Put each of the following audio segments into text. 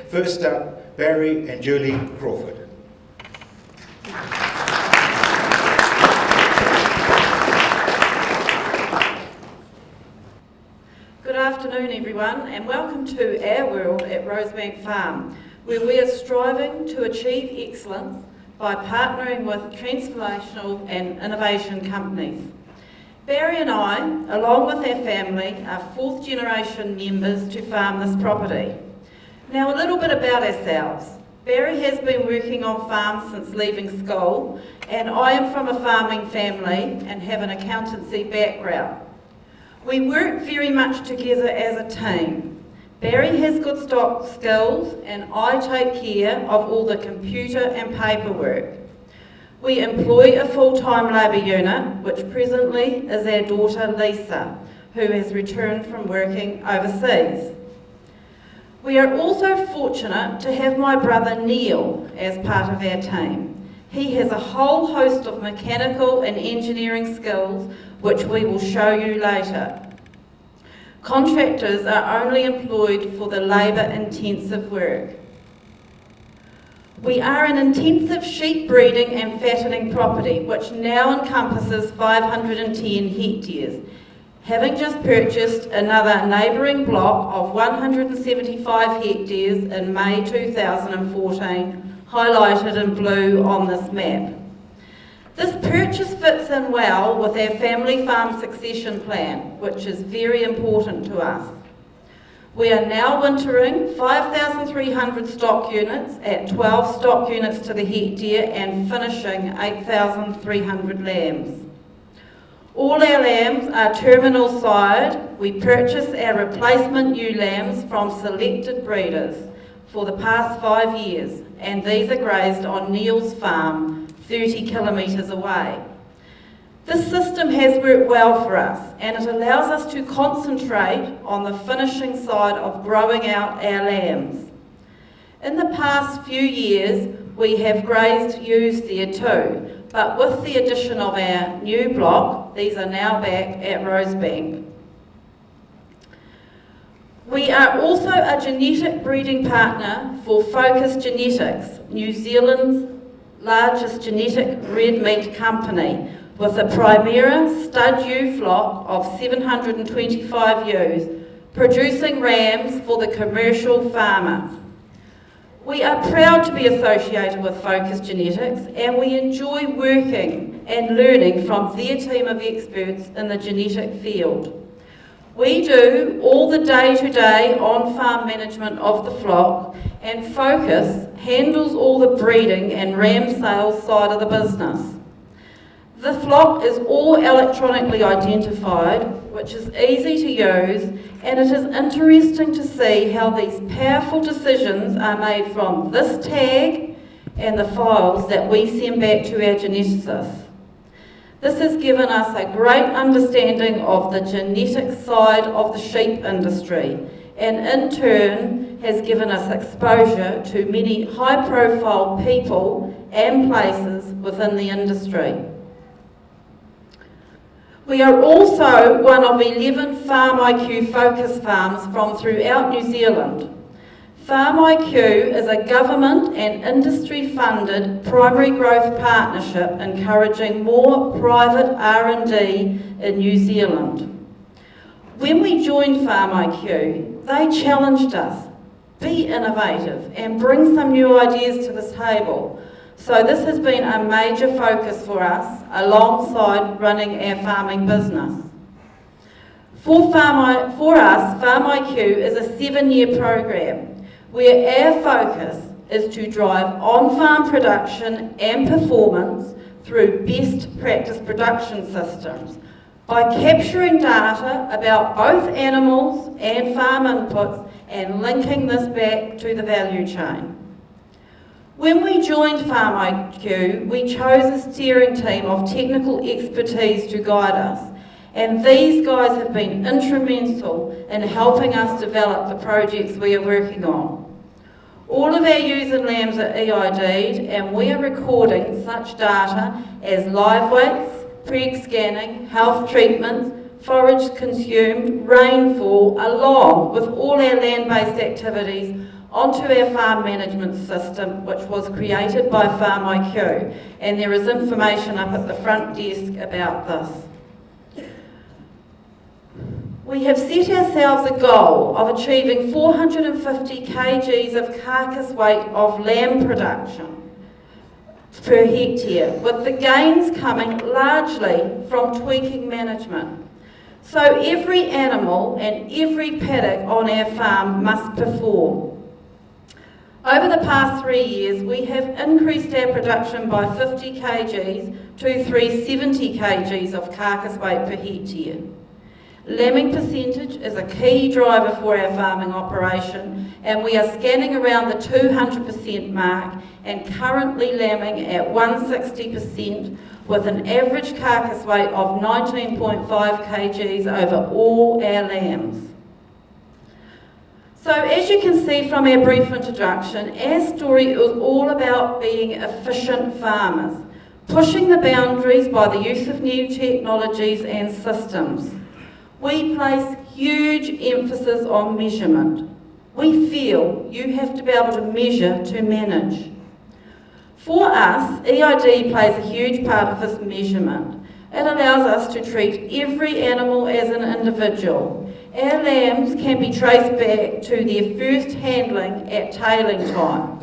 First up, Barry and Julie Crawford. Good afternoon everyone, and welcome to our world at Rosebank Farm, where we are striving to achieve excellence by partnering with transformational and innovation companies. Barry and I, along with our family, are fourth generation members to farm this property. Now a little bit about ourselves. Barry has been working on farms since leaving school, and I am from a farming family and have an accountancy background. We work very much together as a team. Barry has good stock skills and I take care of all the computer and paperwork. We employ a full-time labour unit, which presently is our daughter Lisa, who has returned from working overseas. We are also fortunate to have my brother Neil as part of our team. He has a whole host of mechanical and engineering skills, which we will show you later. Contractors are only employed for the labour-intensive work. We are an intensive sheep breeding and fattening property, which now encompasses 510 hectares, having just purchased another neighbouring block of 175 hectares in May 2014, highlighted in blue on this map. This purchase fits in well with our family farm succession plan, which is very important to us. We are now wintering 5,300 stock units at 12 stock units to the hectare and finishing 8,300 lambs. All our lambs are terminal sired. We purchase our replacement ewe lambs from selected breeders for the past 5 years, and these are grazed on Neil's farm, 30 kilometres away. This system has worked well for us, and it allows us to concentrate on the finishing side of growing out our lambs. In the past few years, we have grazed ewes there too, but with the addition of our new block, these are now back at Rosebank. We are also a genetic breeding partner for Focus Genetics, New Zealand's largest genetic red meat company, with a Primera stud ewe flock of 725 ewes, producing rams for the commercial farmer. We are proud to be associated with Focus Genetics, and we enjoy working and learning from their team of experts in the genetic field. We do all the day-to-day on-farm management of the flock, and Focus handles all the breeding and ram sales side of the business. The flock is all electronically identified, which is easy to use, and it is interesting to see how these powerful decisions are made from this tag and the files that we send back to our geneticists. This has given us a great understanding of the genetic side of the sheep industry, and in turn has given us exposure to many high-profile people and places within the industry. We are also one of 11 Farm IQ focus farms from throughout New Zealand. Farm IQ is a government and industry-funded primary growth partnership encouraging more private R&D in New Zealand. When we joined Farm IQ, they challenged us, be innovative and bring some new ideas to the table. So this has been a major focus for us, alongside running our farming business. For us, Farm IQ is a 7-year program where our focus is to drive on-farm production and performance through best practice production systems by capturing data about both animals and farm inputs and linking this back to the value chain. When we joined Farm IQ, we chose a steering team of technical expertise to guide us, and these guys have been instrumental in helping us develop the projects we are working on. All of our ewes and lambs are EID'd, and we are recording such data as live weights, preg scanning, health treatments, forage consumed, rainfall, along with all our land-based activities onto our farm management system, which was created by Farm IQ, and there is information up at the front desk about this. We have set ourselves a goal of achieving 450 kgs of carcass weight of lamb production per hectare, with the gains coming largely from tweaking management. So every animal and every paddock on our farm must perform. Over the past 3 years, we have increased our production by 50 kgs to 370 kgs of carcass weight per hectare. Lambing percentage is a key driver for our farming operation, and we are scanning around the 200% mark and currently lambing at 160% with an average carcass weight of 19.5 kgs over all our lambs. So as you can see from our brief introduction, our story is all about being efficient farmers, pushing the boundaries by the use of new technologies and systems. We place huge emphasis on measurement. We feel you have to be able to measure to manage. For us, EID plays a huge part of this measurement. It allows us to treat every animal as an individual. Our lambs can be traced back to their first handling at tailing time.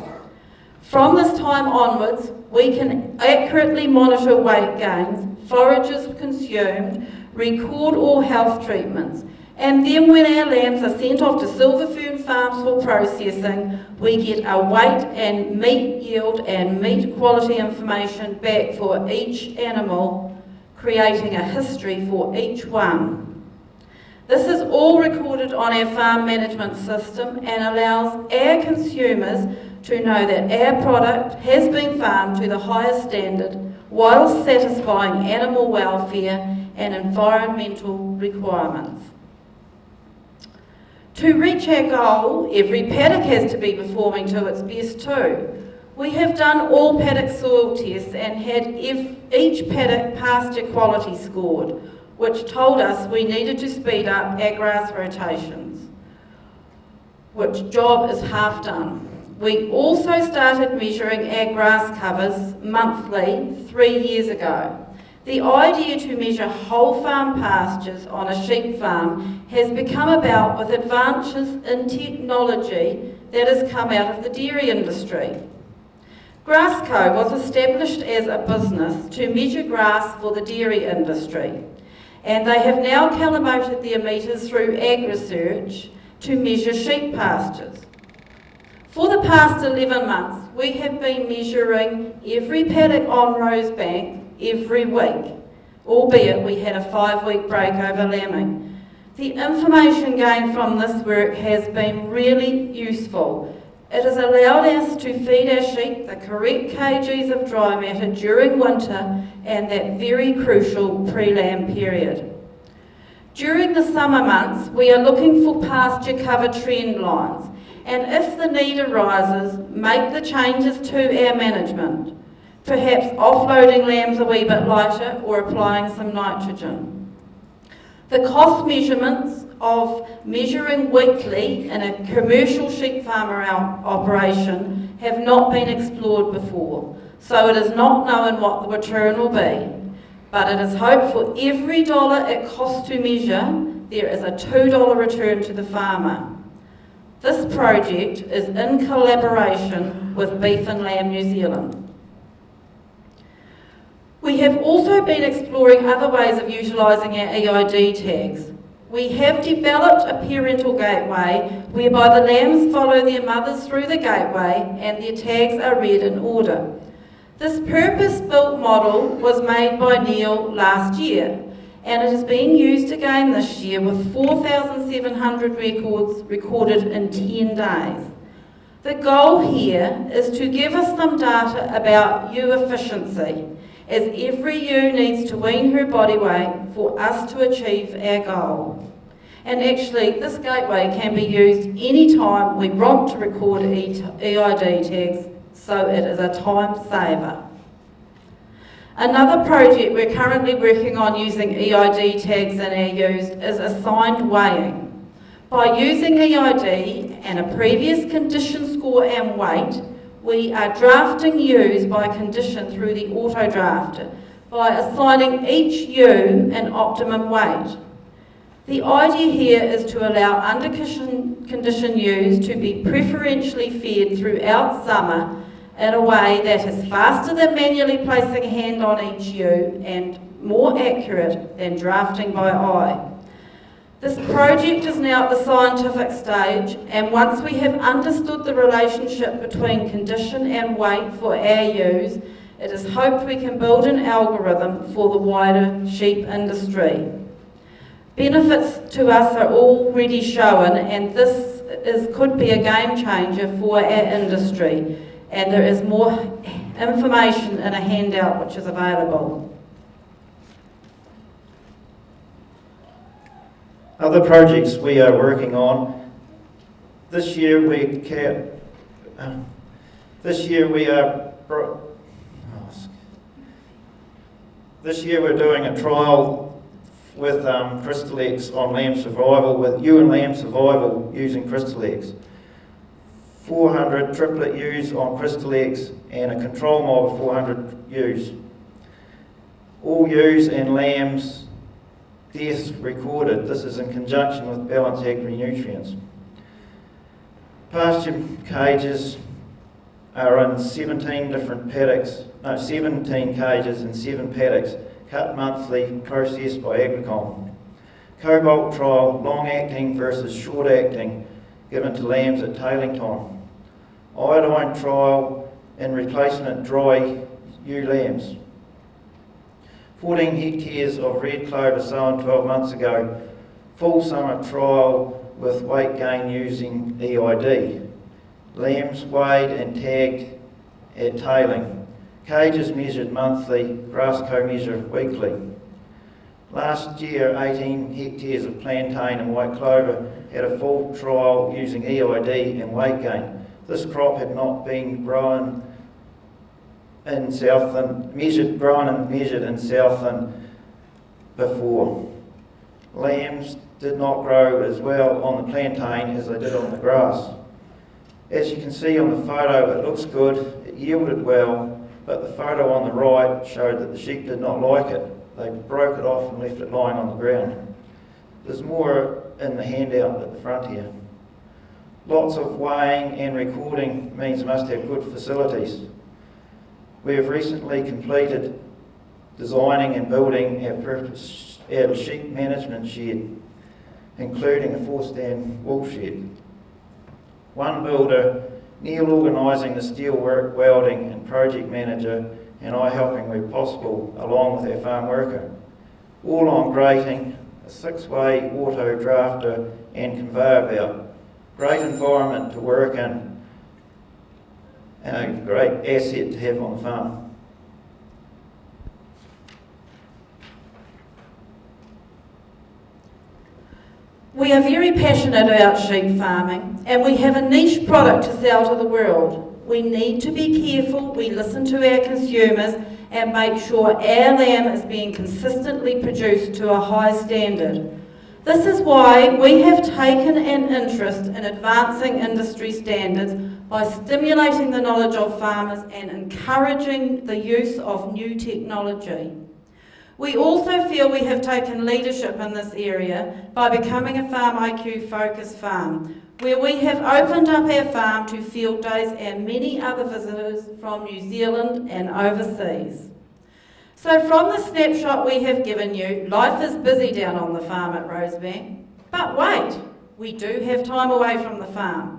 From this time onwards, we can accurately monitor weight gains, forages consumed, record all health treatments, and then when our lambs are sent off to Silver Fern Farms for processing, we get a weight and meat yield and meat quality information back for each animal, creating a history for each one. This is all recorded on our farm management system and allows our consumers to know that our product has been farmed to the highest standard while satisfying animal welfare and environmental requirements. To reach our goal, every paddock has to be performing to its best too. We have done all paddock soil tests and had each paddock pasture quality scored, which told us we needed to speed up our grass rotations, which job is half done. We also started measuring our grass covers monthly 3 years ago. The idea to measure whole farm pastures on a sheep farm has become about with advances in technology that has come out of the dairy industry. Grassco was established as a business to measure grass for the dairy industry, and they have now calibrated their meters through AgResearch to measure sheep pastures. For the past 11 months, we have been measuring every paddock on Rosebank every week, albeit we had a 5-week break over lambing. The information gained from this work has been really useful. It has allowed us to feed our sheep the correct kgs of dry matter during winter and that very crucial pre-lamb period. During the summer months, we are looking for pasture cover trend lines, and if the need arises, make the changes to our management, perhaps offloading lambs a wee bit lighter or applying some nitrogen. The cost measurements of measuring weekly in a commercial sheep farmer operation have not been explored before, so it is not known what the return will be. But it is hoped for every dollar it costs to measure, there is a $2 return to the farmer. This project is in collaboration with Beef and Lamb New Zealand. We have also been exploring other ways of utilising our EID tags. We have developed a parental gateway whereby the lambs follow their mothers through the gateway and their tags are read in order. This purpose-built model was made by Neil last year, and it is being used again this year with 4,700 records recorded in 10 days. The goal here is to give us some data about ewe efficiency, as every ewe needs to wean her body weight for us to achieve our goal. And actually, this gateway can be used any time we want to record EID tags, so it is a time saver. Another project we're currently working on using EID tags in our ewes is assigned weighing. By using EID and a previous condition score and weight, we are drafting ewes by condition through the auto drafter by assigning each ewe an optimum weight. The idea here is to allow under condition ewes to be preferentially fed throughout summer in a way that is faster than manually placing a hand on each ewe and more accurate than drafting by eye. This project is now at the scientific stage, and once we have understood the relationship between condition and weight for our ewes, it is hoped we can build an algorithm for the wider sheep industry. Benefits to us are already shown, and could be a game changer for our industry, and there is more information in a handout which is available. Other projects we are working on. This year we're doing a trial with Crystal X on lamb survival, with ewe and lamb survival using Crystal X. 400 triplet ewes on Crystal X and a control mob of 400 ewes. All ewes and lambs deaths recorded. This is in conjunction with balanced agri-nutrients. Pasture cages are in 17 different paddocks, 17 cages in 7 paddocks, cut monthly, processed by Agricom. Cobalt trial, long-acting versus short-acting, given to lambs at tailing time. Iodine trial in replacement dry ewe lambs. 14 hectares of red clover sown 12 months ago. Full summer trial with weight gain using EID. Lambs weighed and tagged at tailing. Cages measured monthly, grass co-measure weekly. Last year, 18 hectares of plantain and white clover had a full trial using EID and weight gain. This crop had not been grown in Southland, grown and measured in Southland before. Lambs did not grow as well on the plantain as they did on the grass. As you can see on the photo, it looks good, it yielded well, but the photo on the right showed that the sheep did not like it. They broke it off and left it lying on the ground. There's more in the handout at the front here. Lots of weighing and recording means must have good facilities. We have recently completed designing and building our sheep management shed, including a 4-stand wool shed. One builder, Neil, organising the steel work, welding and project manager, and I helping where possible along with our farm worker. All on grating, a 6-way auto drafter and conveyor belt. Great environment to work in and a great asset to have on the farm. We are very passionate about sheep farming, and we have a niche product to sell to the world. We need to be careful, we listen to our consumers and make sure our lamb is being consistently produced to a high standard. This is why we have taken an interest in advancing industry standards by stimulating the knowledge of farmers and encouraging the use of new technology. We also feel we have taken leadership in this area by becoming a Farm IQ focused farm, where we have opened up our farm to field days and many other visitors from New Zealand and overseas. So from the snapshot we have given you, life is busy down on the farm at Rosebank. But wait, we do have time away from the farm.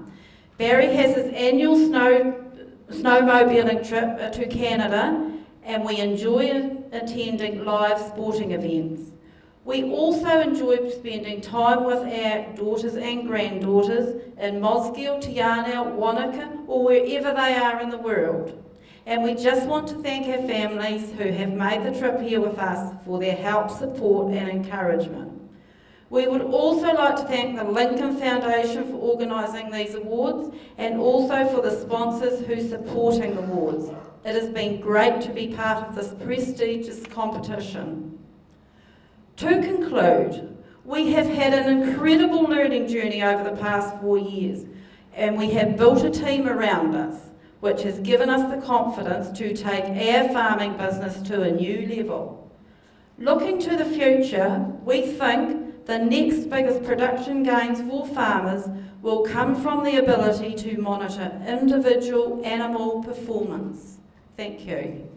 Barry has his annual snowmobiling trip to Canada, and we enjoy attending live sporting events. We also enjoy spending time with our daughters and granddaughters in Mosgiel, Tiana, Wanaka, or wherever they are in the world. And we just want to thank our families who have made the trip here with us for their help, support and encouragement. We would also like to thank the Lincoln Foundation for organising these awards and also for the sponsors who are supporting the awards. It has been great to be part of this prestigious competition. To conclude, We have had an incredible learning journey over the past 4 years, and we have built a team around us, which has given us the confidence to take our farming business to a new level. Looking to the future, we think the next biggest production gains for farmers will come from the ability to monitor individual animal performance. Thank you.